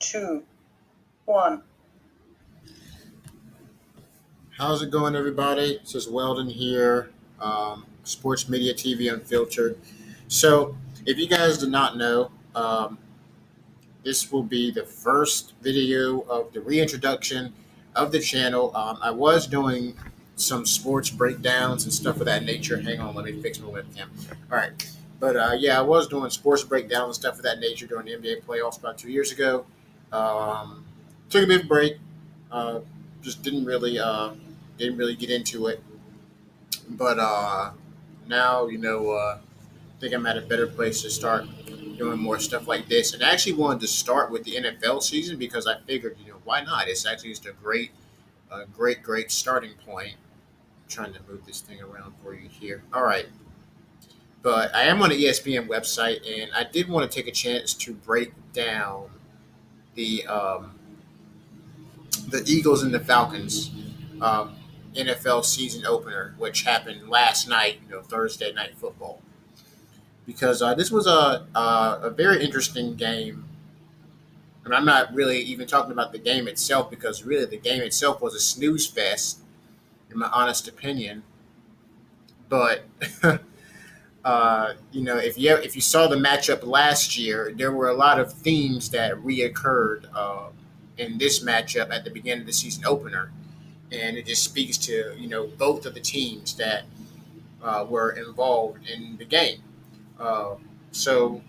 two, one. How's it going, everybody? This is Weldon here, Sports Media TV Unfiltered. So, if you guys do not know, this will be the first video of the reintroduction of the channel. I was doing some sports breakdowns and stuff of that nature. Hang on, let me fix my webcam. All right. But I was doing sports breakdowns and stuff of that nature during the NBA playoffs about 2 years ago. Took a big break. Just didn't really get into it. But now, I think I'm at a better place to start doing more stuff like this. And I actually wanted to start with the NFL season because I figured, why not? It's actually just a great starting point. I'm trying to move this thing around for you here. All right. But I am on the ESPN website, and I did want to take a chance to break down the Eagles and the Falcons NFL season opener, which happened last night, Thursday night football. Because this was a very interesting game. And I'm not really even talking about the game itself because really the game itself was a snooze fest, in my honest opinion. But if you saw the matchup last year, there were a lot of themes that reoccurred in this matchup at the beginning of the season opener, and it just speaks to both of the teams that were involved in the game. So,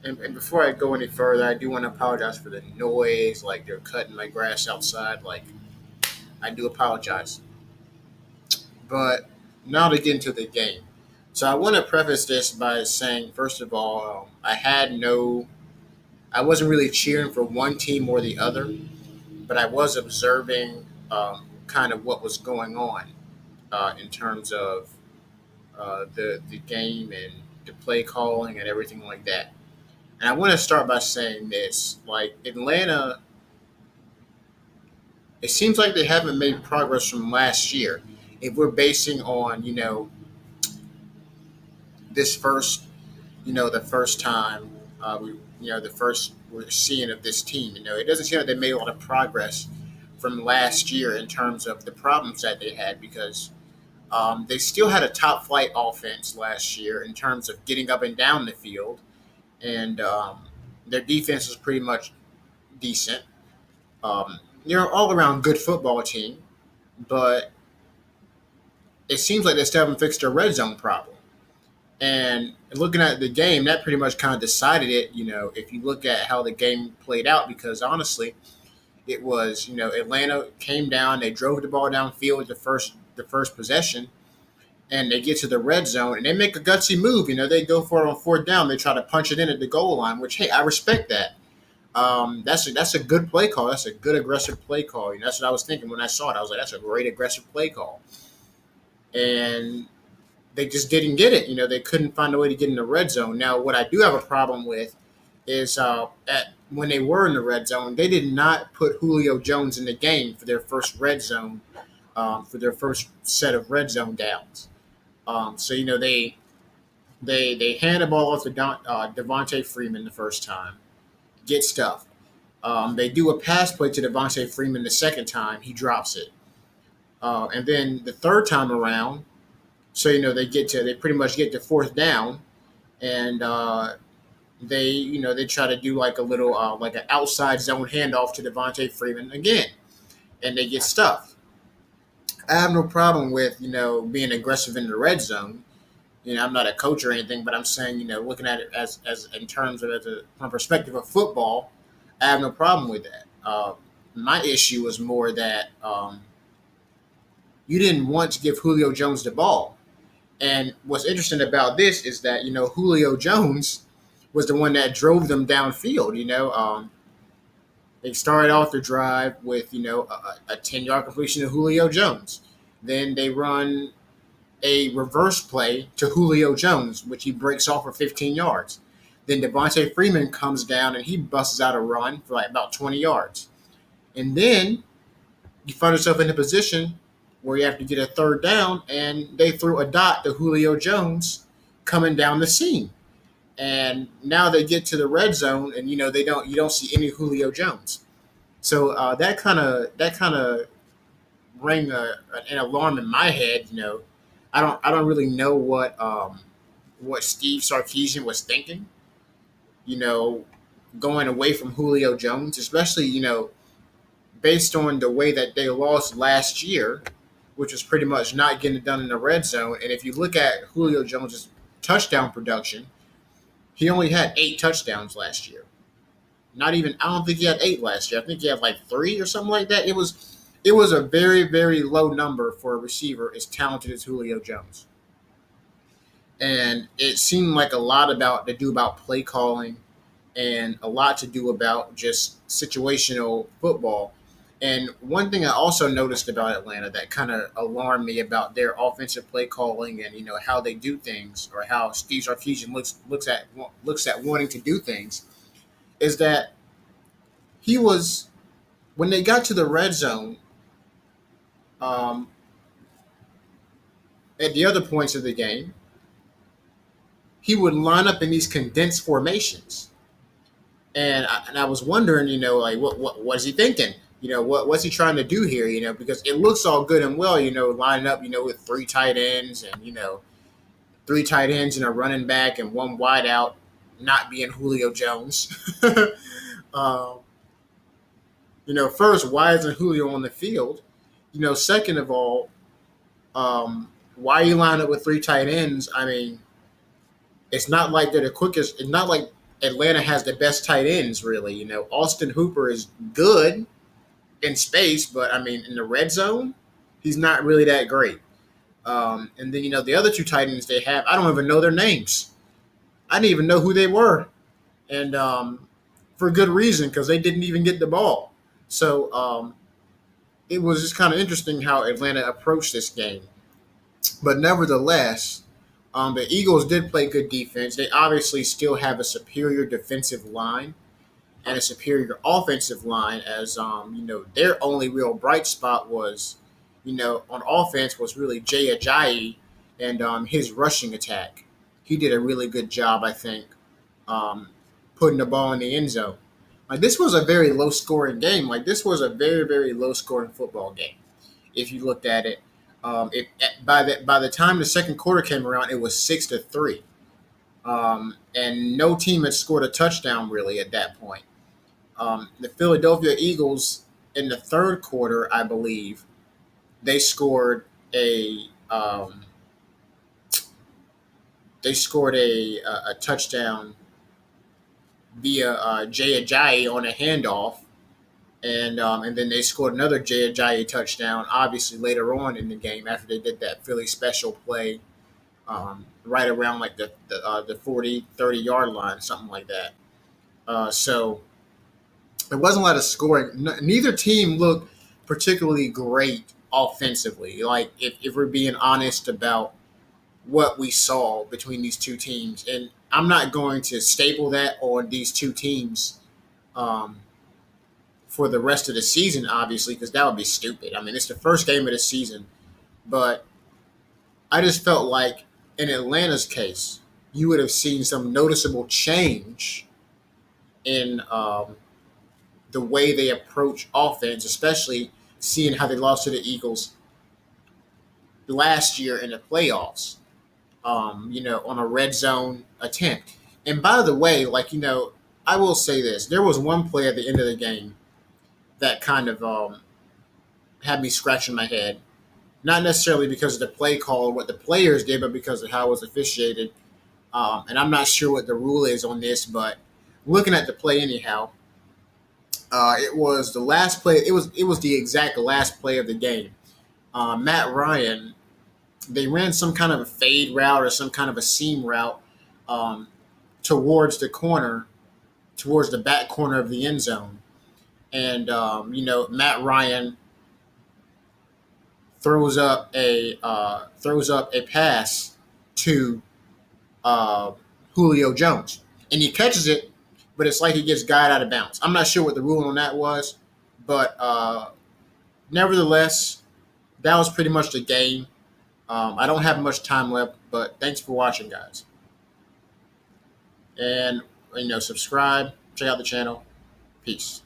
and before I go any further, I do want to apologize for the noise, like they're cutting my grass outside. Like, I do apologize. But now to get into the game. So I want to preface this by saying, first of all, I wasn't really cheering for one team or the other, but I was observing kind of what was going on in terms of the game and the play calling and everything like that. And I want to start by saying this: like Atlanta, it seems like they haven't made progress from last year. If we're basing on this first, the first time the first we're seeing of this team, it doesn't seem like they made a lot of progress from last year in terms of the problems that they had because they still had a top flight offense last year in terms of getting up and down the field, and their defense was pretty much decent. They're an all around good football team, but it seems like they still haven't fixed their red zone problem. And looking at the game, that pretty much kind of decided it. If you look at how the game played out, because honestly, it was Atlanta came down, they drove the ball downfield with the first possession, and they get to the red zone and they make a gutsy move. They go for it on fourth down, they try to punch it in at the goal line, which hey, I respect that. That's a good play call. That's a good aggressive play call. That's what I was thinking when I saw it. I was like, that's a great aggressive play call. And they just didn't get it. They couldn't find a way to get in the red zone. Now, what I do have a problem with is when they were in the red zone, they did not put Julio Jones in the game for their first red zone, for their first set of red zone downs. So they hand the ball off to Devontae Freeman the first time, get stuffed. They do a pass play to Devontae Freeman the second time, he drops it, and then the third time around. So they pretty much get to fourth down, and they try to do like a little like an outside zone handoff to Devontae Freeman again, and they get stuffed. I have no problem with being aggressive in the red zone. I'm not a coach or anything, but I'm saying looking at it as in terms of from a perspective of football, I have no problem with that. My issue was more that you didn't want to give Julio Jones the ball. And what's interesting about this is that Julio Jones was the one that drove them downfield. They started off the drive with a 10-yard completion to Julio Jones. Then they run a reverse play to Julio Jones, which he breaks off for 15 yards. Then Devontae Freeman comes down and he busts out a run for like about 20 yards. And then you find yourself in a position where you have to get a third down, and they threw a dot to Julio Jones coming down the seam. And now they get to the red zone, and they don't you don't see any Julio Jones. So that kind of rang an alarm in my head. I don't really know what Steve Sarkisian was thinking. You know, going away from Julio Jones, especially based on the way that they lost last year, which was pretty much not getting it done in the red zone. And if you look at Julio Jones's touchdown production, he only had 8 touchdowns last year. Not even I don't think he had 8 last year. I think he had like 3 or something like that. It was a very, very low number for a receiver as talented as Julio Jones. And it seemed like a lot about to do about play calling and a lot to do about just situational football. And one thing I also noticed about Atlanta that kind of alarmed me about their offensive play calling and how they do things, or how Steve Sarkisian looks at wanting to do things, is that he was when they got to the red zone, um, at the other points of the game, he would line up in these condensed formations. And I was wondering, like what is he thinking? What's he trying to do here? Because it looks all good and well, lining up, with 3 tight ends and three tight ends and a running back and one wide out, not being Julio Jones. um, First, why isn't Julio on the field? Second of all, why you line up with 3 tight ends? I mean, it's not like they're the quickest. It's not like Atlanta has the best tight ends, really. Austin Hooper is good in space, but I mean, in the red zone, he's not really that great. And then the other 2 tight ends they have, I don't even know their names. I didn't even know who they were, and for good reason because they didn't even get the ball. So it was just kind of interesting how Atlanta approached this game. But nevertheless, the Eagles did play good defense. They obviously still have a superior defensive line and a superior offensive line, as their only real bright spot was, on offense was really Jay Ajayi and his rushing attack. He did a really good job, I think, um, putting the ball in the end zone. Like, this was a very low scoring game. Like, this was a very, very low scoring football game. If you looked at it, by the time the second quarter came around, it was 6-3, and no team had scored a touchdown really at that point. The Philadelphia Eagles in the third quarter, I believe, they scored a touchdown via Jay Ajayi on a handoff, and then they scored another Jay Ajayi touchdown. Obviously, later on in the game, after they did that Philly special play, right around like the 40-30 yard line, something like that. So there wasn't a lot of scoring. Neither team looked particularly great offensively. Like, if we're being honest about what we saw between these two teams, and I'm not going to staple that on these two teams um, for the rest of the season, obviously, because that would be stupid. I mean, it's the first game of the season, but I just felt like in Atlanta's case, you would have seen some noticeable change in the way they approach offense, especially seeing how they lost to the Eagles last year in the playoffs, on a red zone attempt. And by the way, I will say this: there was one play at the end of the game that kind of had me scratching my head. Not necessarily because of the play call or what the players did, but because of how it was officiated. And I'm not sure what the rule is on this, but looking at the play anyhow, it was the last play. It was the exact last play of the game. Matt Ryan, they ran some kind of a fade route or some kind of a seam route um, towards the corner, towards the back corner of the end zone, and Matt Ryan throws up a pass to uh, Julio Jones, and he catches it, but it's like he gets guided out of bounds. I'm not sure what the rule on that was, but nevertheless, that was pretty much the game. I don't have much time left, but thanks for watching, guys. And subscribe, check out the channel. Peace.